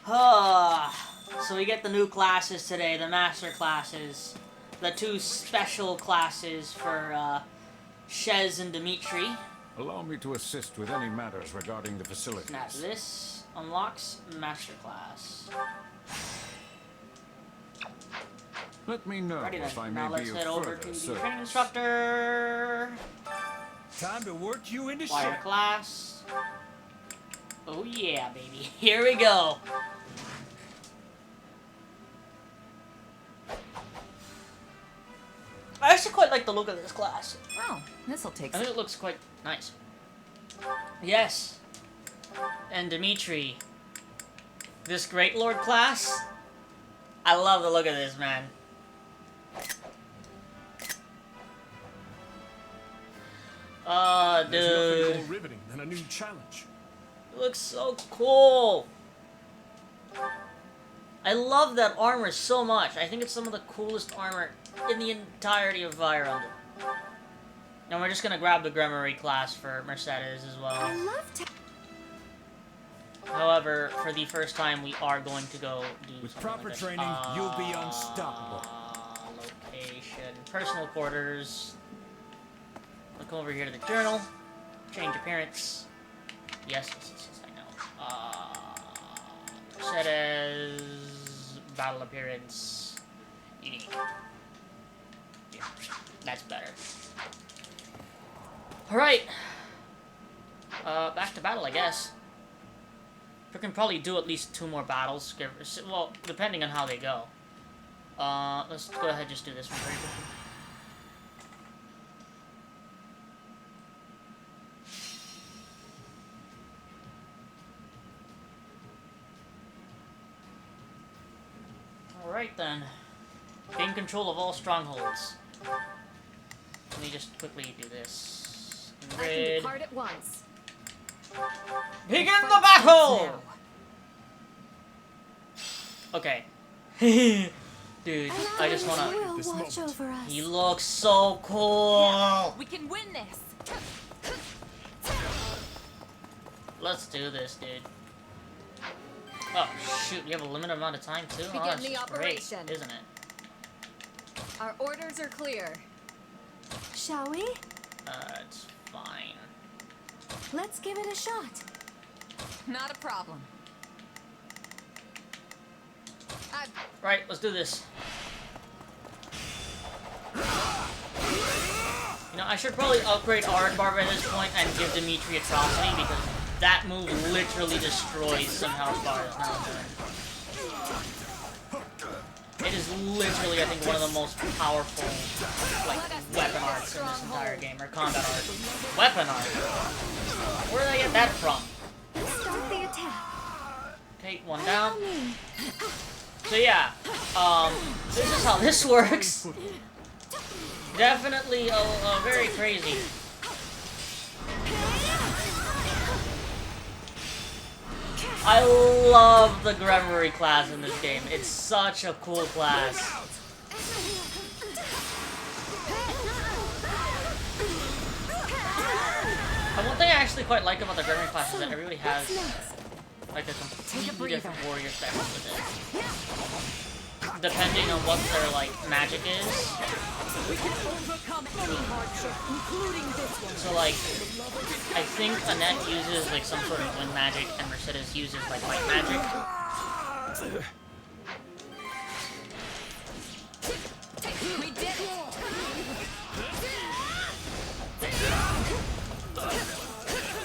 Speaker 1: So we get the new classes today, the master classes. The two special classes for Shez and Dimitri.
Speaker 11: Allow me to assist with any matters regarding the facilities.
Speaker 1: Now this unlocks master class.
Speaker 11: Let me know
Speaker 1: Ready
Speaker 11: if I
Speaker 1: then.
Speaker 11: may
Speaker 1: Now
Speaker 11: be
Speaker 1: let's
Speaker 11: of
Speaker 1: head over
Speaker 11: further
Speaker 1: to the
Speaker 11: service.
Speaker 1: training instructor.
Speaker 2: Time to work you into
Speaker 1: Fire
Speaker 2: shape.
Speaker 1: class. Oh yeah, baby. Here we go. I actually quite like the look of this class.
Speaker 3: Oh, this'll take
Speaker 1: I think it looks quite nice. Yes. And Dimitri. This Great Lord class. I love the look of this, man.
Speaker 6: There's nothing
Speaker 1: Dude.
Speaker 6: more riveting than a new challenge.
Speaker 1: It looks so cool. I love that armor so much. I think it's some of the coolest armor in the entirety of Fire Emblem. And we're just gonna grab the Gremory class for Mercedes as well.
Speaker 5: I love to.
Speaker 1: However, for the first time, we are going to go do
Speaker 2: With
Speaker 1: something
Speaker 2: proper
Speaker 1: like this.
Speaker 2: training, you'll be unstoppable.
Speaker 1: Location, personal quarters. Look over here to the journal. Change appearance. Yes, I know. Mercedes, battle appearance. Unique. Yeah, that's better. Alright. Back to battle, I guess. We can probably do at least 2 more battles. Well, depending on how they go. Let's go ahead and just do this one very quickly. Alright then. Gain control of all strongholds. Let me just quickly do this.
Speaker 4: I can depart at once.
Speaker 1: Begin the battle! Okay. Dude, I just wanna...
Speaker 5: Watch over us.
Speaker 1: He looks so cool!
Speaker 10: We can win this!
Speaker 1: Let's do this, dude. Oh, shoot, we have a limited amount of time, too?
Speaker 4: Begin
Speaker 1: Oh, that's
Speaker 4: the
Speaker 1: just great,
Speaker 4: operation.
Speaker 1: isn't it?
Speaker 4: Our orders are clear.
Speaker 5: Shall we?
Speaker 1: It's fine.
Speaker 5: Let's give it a shot.
Speaker 10: Not a problem.
Speaker 1: Right, let's do this. You know, I should probably upgrade Aardvark at this point and give Dimitri Atrocity, because that move literally destroys some health bars now. It is literally, I think, one of the most powerful, like, weapon arts in this entire game, or combat art. Weapon art? Where did I get that from?
Speaker 5: Start the attack.
Speaker 1: Okay, one down. So yeah, this is how this works. Definitely very crazy. I love the Gremory class in this game. It's such a cool class. And one thing I actually quite like about the Gremory class is that everybody has like a completely different warrior spec with it. Depending on what their like magic is. So like, I think Annette uses like some sort of wind magic, and Mercedes uses like light magic.
Speaker 10: We did it!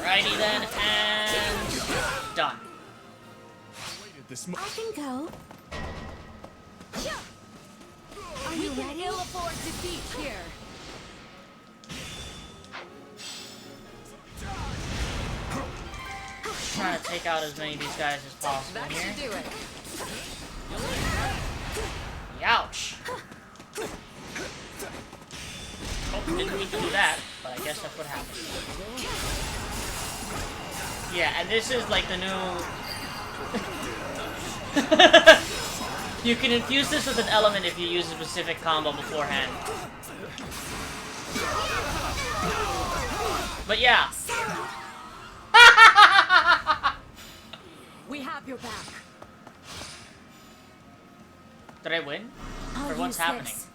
Speaker 1: Righty then, and done.
Speaker 5: I can go. Are you ready?
Speaker 10: We can ill afford defeat here.
Speaker 1: Trying to take out as many of these guys as possible
Speaker 10: That
Speaker 1: here.
Speaker 10: should do it.
Speaker 1: Ouch! Oh, didn't mean to do that, but I guess that's what happened. Yeah, and this is like the new... You can infuse this with an element if you use a specific combo beforehand. But yeah.
Speaker 10: We have your back.
Speaker 1: Did I win?
Speaker 5: I'll
Speaker 1: Or what's
Speaker 5: use
Speaker 1: happening?
Speaker 5: this.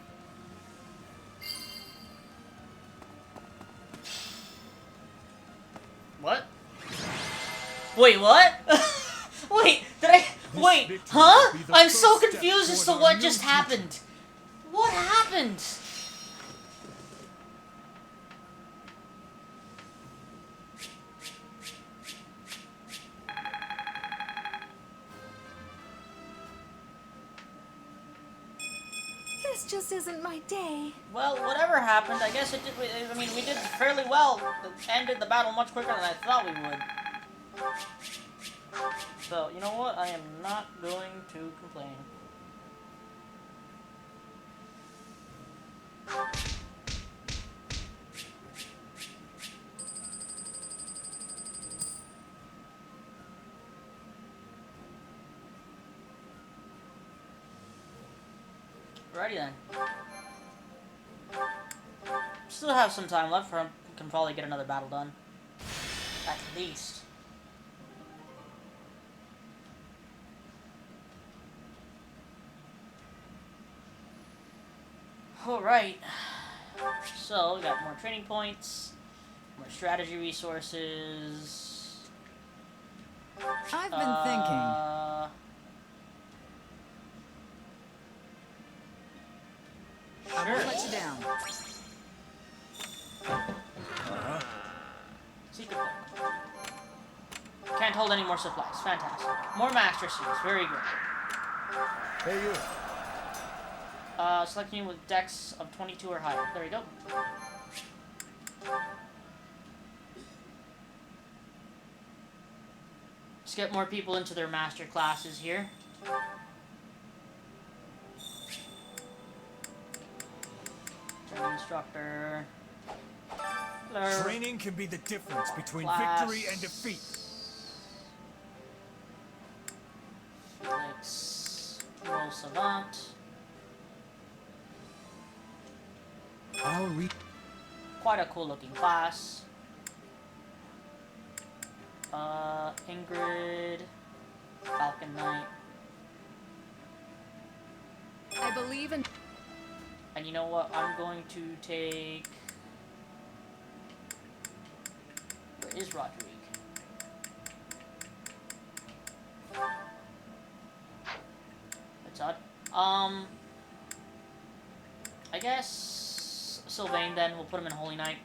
Speaker 1: What? Wait, what? Wait, did I... Wait, huh? I'm so confused as to what just happened. What happened?
Speaker 5: This just isn't my day.
Speaker 1: Well, whatever happened, I guess it did... I mean, we did fairly well. Ended the battle much quicker than I thought we would. So, you know what? I am not going to complain. Alrighty then. Still have some time left for him. Can probably get another battle done. At least. Alright. So, we got more training points, more strategy resources.
Speaker 10: I've been thinking. I won't let you down.
Speaker 1: Secret book. Can't hold any more supplies. Fantastic. More master seeds. Very good.
Speaker 2: Hey, you.
Speaker 1: Select you with dex of 22 or higher. There you go. Let's get more people into their master classes here. Training instructor. Hello.
Speaker 2: Training can be the difference between
Speaker 1: Class.
Speaker 2: victory and defeat.
Speaker 1: Felix. Roll Savant.
Speaker 8: I'll read.
Speaker 1: Quite a cool looking class. Ingrid. Falcon Knight.
Speaker 4: I believe in.
Speaker 1: And you know what? I'm going to take. Where is Rodrigue? That's odd. I guess Sylvain then. We'll put him in Holy Knight.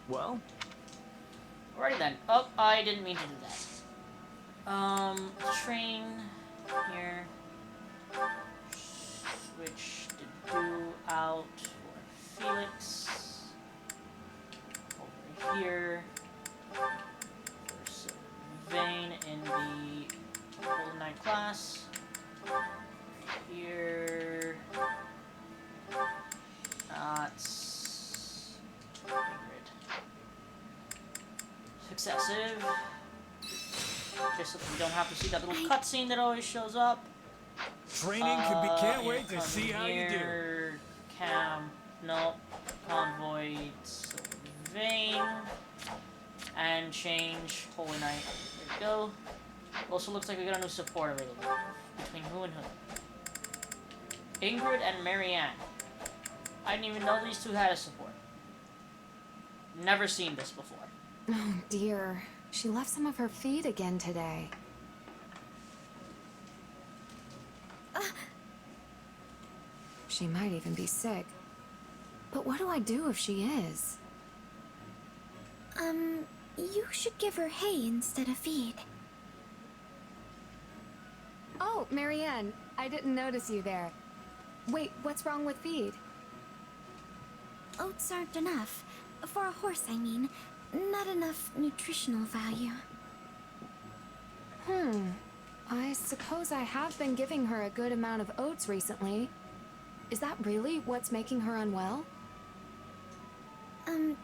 Speaker 7: Well,
Speaker 1: Alrighty then. Oh, I didn't mean to do that. Train here. Switch to do out for Felix. Over here. For Sylvain in the Golden Knight class. Here. That's Ingrid. Successive. Just so that we don't have to see that little cutscene that always shows up.
Speaker 2: Training can be. Can't wait to see how you do.
Speaker 1: Here, Cam. No. Convoy. Sylvain. And change. Holy Knight. There we go. Also looks like we got a new support available. Between who and who? Ingrid and Marianne. I didn't even know these two had a support. Never seen this before.
Speaker 4: Oh dear. She left some of her feet again today. She might even be sick. But what do I do if she is?
Speaker 5: You should give her hay instead of feed.
Speaker 4: Oh, Marianne. I didn't notice you there. Wait, what's wrong with feed?
Speaker 5: Oats aren't enough. For a horse, I mean. Not enough nutritional value.
Speaker 4: I suppose I have been giving her a good amount of oats recently. Is that really what's making her unwell?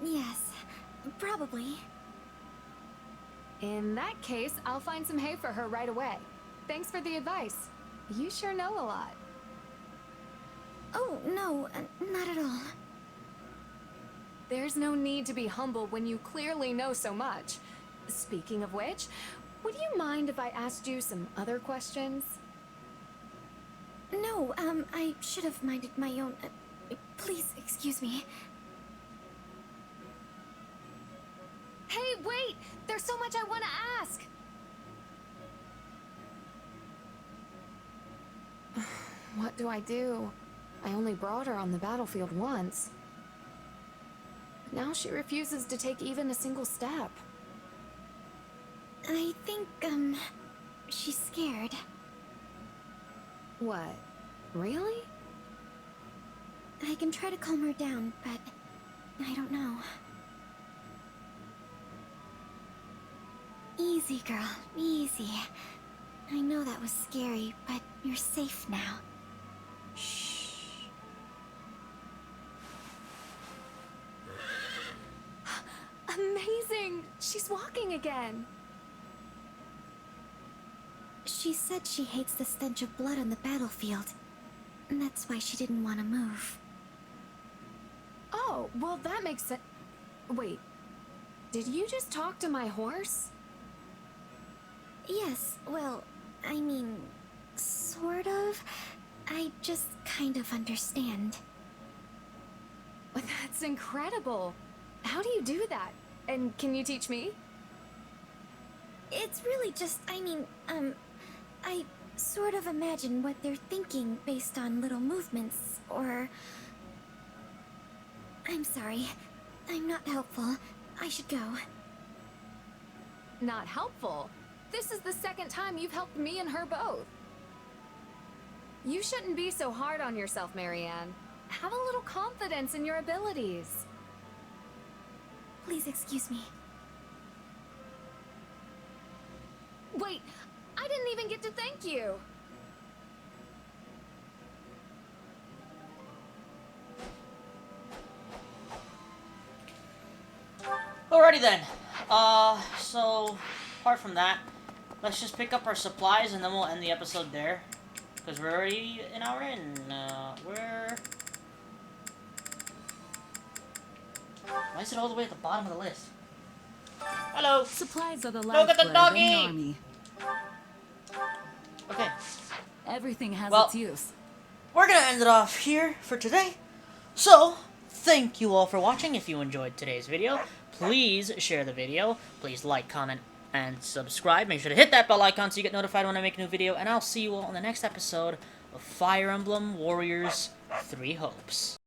Speaker 5: Yes. Probably.
Speaker 4: In that case, I'll find some hay for her right away. Thanks for the advice. You sure know a lot.
Speaker 5: Oh, no, not at all.
Speaker 4: There's no need to be humble when you clearly know so much. Speaking of which, would you mind if I asked you some other questions?
Speaker 5: No, I should have minded my own. Please excuse me.
Speaker 4: Hey, wait! There's so much I want to ask! What do I do? I only brought her on the battlefield once. Now she refuses to take even a single step.
Speaker 5: I think, she's scared.
Speaker 4: What? Really?
Speaker 5: I can try to calm her down, but I don't know. Easy, girl, easy. I know that was scary, but you're safe now. Shh.
Speaker 4: Amazing! She's walking again!
Speaker 5: She said she hates the stench of blood on the battlefield. And that's why she didn't want to move.
Speaker 4: Oh, well that makes sense. Wait, did you just talk to my horse?
Speaker 5: Yes, well, I mean, sort of. I just kind of understand.
Speaker 4: That's incredible. How do you do that? And can you teach me?
Speaker 5: It's really just, I sort of imagine what they're thinking based on little movements, or... I'm sorry. I'm not helpful. I should go.
Speaker 4: Not helpful? This is the second time you've helped me and her both. You shouldn't be so hard on yourself, Marianne. Have a little confidence in your abilities.
Speaker 5: Please excuse me.
Speaker 4: even get to thank you.
Speaker 1: Alrighty then. So apart from that, let's just pick up our supplies and then we'll end the episode there. Because we're already an hour in. Why is it all the way at the bottom of the list? Hello!
Speaker 12: Supplies are the
Speaker 1: Look at the
Speaker 12: lifeblood of any
Speaker 1: doggy!
Speaker 12: army.
Speaker 1: Okay.
Speaker 12: Everything has
Speaker 1: Well,
Speaker 12: its use.
Speaker 1: we're gonna end it off here for today. So, thank you all for watching. If you enjoyed today's video, please share the video. Please like, comment, and subscribe. Make sure to hit that bell icon so you get notified when I make a new video. And I'll see you all in the next episode of Fire Emblem Warriors 3 Hopes.